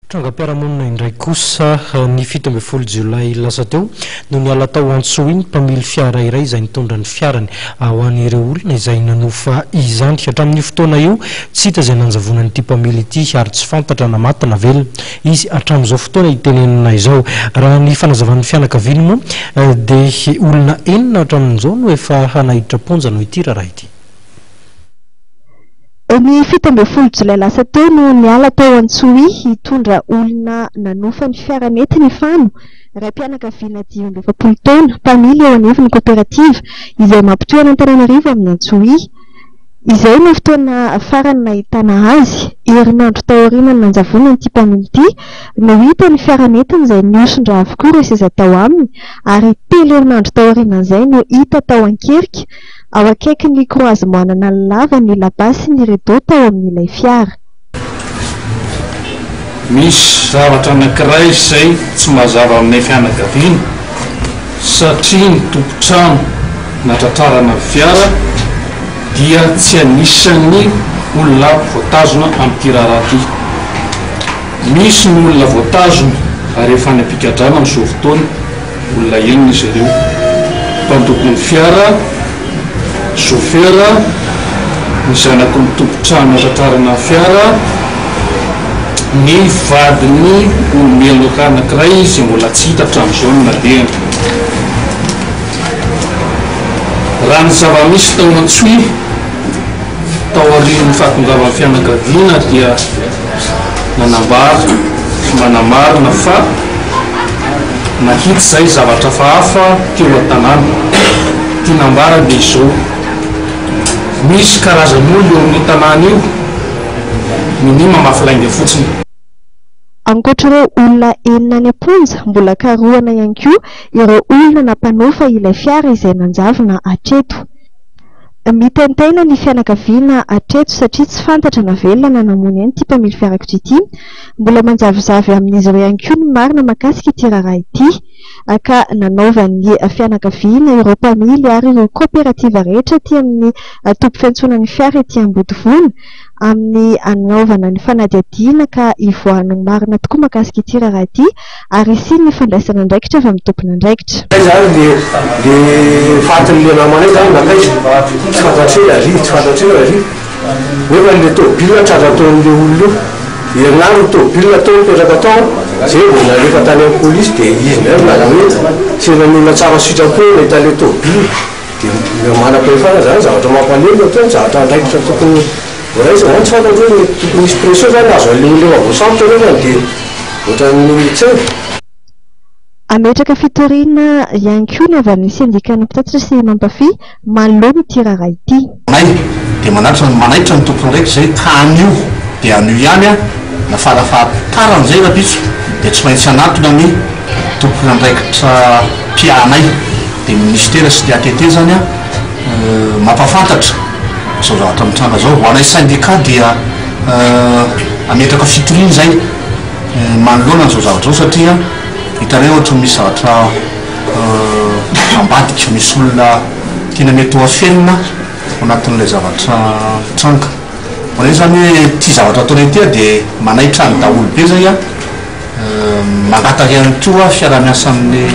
Trangam-piarahamonina indray kosa ny 17 Jolay lasa teo no niala tao antsoa iny mpamily fiara iray izay nitondra ny fiarany ho an'ireo olona izay nanofa izany. Hatramin'ny fotoana io tsy hita izay nanjavona n'ity mpamily ity ary tsy fantatra na maty na velona izy hatramin'izao fotoana itenenina izao. Raha ny fanazavan'ny fianakaviany moa dia olona enina hatramin'izao no efa hanahitra ponja no ity raharaha ity. Ny 17 Jolay lasa teo no niala tao Antsohy hitondra olona nanofa ny fiaranetiny fano raim-pianakaviana 27 taona mpamily eo anivon'ny kooperativa izay mampitohy an'Antananarivo amin'ny Antsohy. Izay no fotoana farany nahitana azy. Herinandro taoriana nanjavona n'ity mpamily ity no hita ny fiaranetiny izay niosondra avokoa ireo seza tao aminy ary telo herinandro taorian'izay no hita tao Ankerika ao akaikin'ny croisement-na lava ny labasy ny redo tao amin'ilay fiara. Misy zavatra anankiray izay tsy mazava aminay fianakaviana satria ny tompontrano natratrarana fiara dia tsy anisan'ny olona voatazona amin'ity raharaha ity. Misy ny olona voatazona ary efa any am-pikadrana amin'izao fotoana olona enina izy ireo: mpamtokon'ny fiara, chauffeur, ny zanaky ny tompontrano natratrarana fiara, ny vadiny olombelona anankiray izay mbola tsy hita hatramin'izao ny nadehany. Raha ny zava-misy tao Antsohy tao aorian'ny fahatongavan'ny fianakaviana dia nanambara sy manamarina fa nahita izay zavatra hafa teo an-tanàna. Ty nambara dia izao: misy karazan'olona eo amin'ny tanàna io, minima mafilainga fotsiny. Ankoatr'ireo olona enina any am-ponja, mbola karohana ihany koa ireo olona nampanofa ilay fiara izay nanjavona hatreto. Mitentaina ny fianakaviana hatreto satria tsy fantatra na velona na namono ihany ity mpamily fiarakodia ity. Mbola manjavozavy amin'izy ireo ihany koa ny marina mahakasika ity raharaha ity, ka nanaovan'ny fianakaviana ireo mpamily ary ireo kooperativa rehetra ety amin'ny tompo fiantsonan'ny fiara ety Ambodivona amin'ny anaovana ny fanadihadiana ka hivoahany marina tokoa mahakasika ity raharaha ity ary sy ny fandraisana andraikitra avy amin'ny tompony andraikitra. Dia fatin'ilay namanay zany nakaizy tsy fantatry hoe ary tsy fantatry hoe ary nefa le tôbila tratra ataon'le olona io herinandro ny tôbila atao mipetraka tao zay vao nalefa tany amin'ny polisy dia izy nay milaza hoe tsy nanolona tsara sitrapo nahita le tôbila dia manam-pahefana zany zavatra mampalelo atao zavatra andraikitra tokony voaraisa zany tsy fantatry hoe tokony misy pression zany azo aleoleo avoasambotra nefany dia ohatran'ny tsy ametraka fitoriana ihany koa ny avy amin'ny sindikana mpitatitra sy mampafy manoloana ity raharaha ity. Dia manaitra ny tompony ndraiky izay tany io dia anio ihany na farafahatarany raha bitso dia tsy maintsy anatona ny tompony andraikitra mpianay. Dia ministera sy dia ATT zany mampafantatra izao zavatra mitranga zao. Ho anay syndicat dia ametraka fitoriana izay manoloana n'izao zavatra zao satria hitanay ohatra misy zavatra ambadika, misy olona tena mety ho afenina ao anatin'ilay zavatra tranga. Hoanay zany hoe ty zavatra ataonay ity dia manaitra ny daholo be zay mangataka ihany koa fiara-miasa amin'ny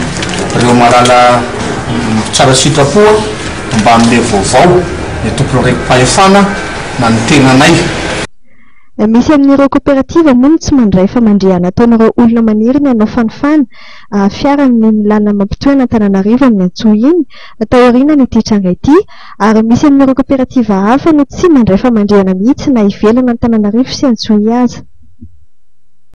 ireo malala tsara sitrapoa mba amin'ilay vaovao ny tompony raiky mpahefana na ny tenanay. Misy amin'ireo kooperativa moa tsy mandray fa mandrehana ataon'ireo olona maniry ny hanao fanofana fiara ny milana mampitohy an'Antananarivo amin'ny Antsohy iny taoriana n'ity tranga ity, ary misy amin'ireo kooperativa hafa no tsy mandray fa mandrehana mihitsy na ivelana Antananarivo sy Antsohy aza.